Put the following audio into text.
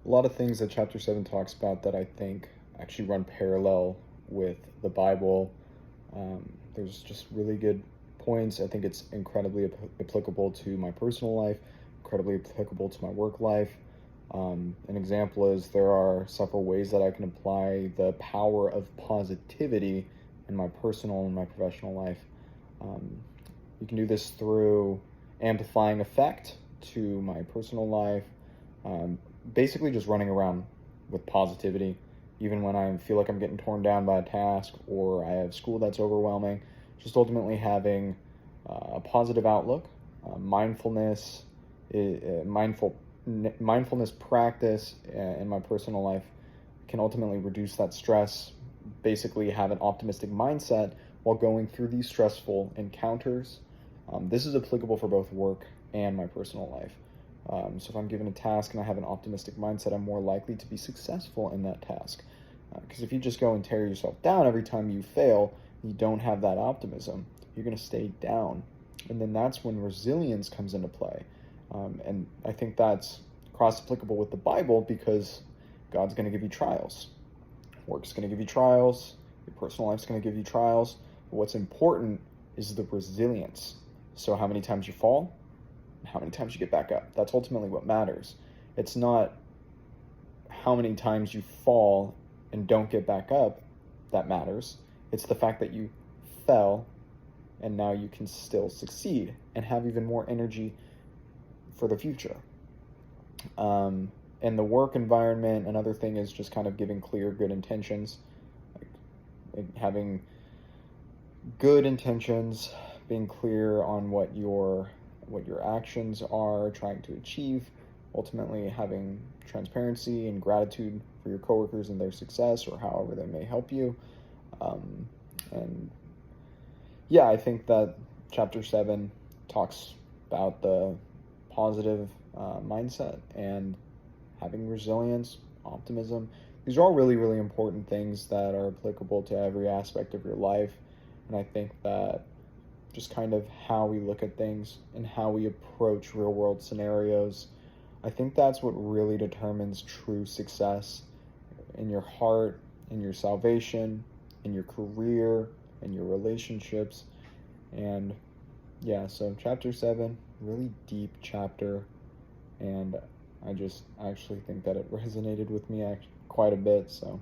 a lot of things that chapter 7 talks about that I think actually run parallel with the Bible. There's just really good points. I think it's incredibly applicable to my personal life, incredibly applicable to my work life. An example is there are several ways that I can apply the power of positivity in my personal and my professional life. Um, you can do this through amplifying effect to my personal life, um, basically just running around with positivity, even when I feel like I'm getting torn down by a task or I have school that's overwhelming. Just ultimately having a positive outlook, mindfulness, mindfulness practice in my personal life can ultimately reduce that stress. Basically, have an optimistic mindset while going through these stressful encounters. This is applicable for both work and my personal life. So if I'm given a task and I have an optimistic mindset, I'm more likely to be successful in that task. Because if you just go and tear yourself down every time you fail, you don't have that optimism, you're going to stay down. And then that's when resilience comes into play. And I think that's cross applicable with the Bible because God's going to give you trials. Work's going to give you trials. Your personal life's going to give you trials. But what's important is the resilience. So how many times you fall, how many times you get back up. That's ultimately what matters. It's not how many times you fall and don't get back up that matters. It's the fact that you fell and now you can still succeed and have even more energy for the future. In the work environment, another thing is just kind of giving clear, good intentions, like having good intentions, being clear on what your actions are trying to achieve, ultimately having transparency and gratitude for your coworkers and their success or however they may help you. And yeah, I think that chapter 7 talks about the positive mindset and having resilience, optimism. These are all really, really important things that are applicable to every aspect of your life. And I think that just kind of how we look at things and how we approach real world scenarios, I think that's what really determines true success in your heart, in your salvation, in your career, in your relationships. And yeah, so chapter 7, really deep chapter, and I actually think that it resonated with me quite a bit, so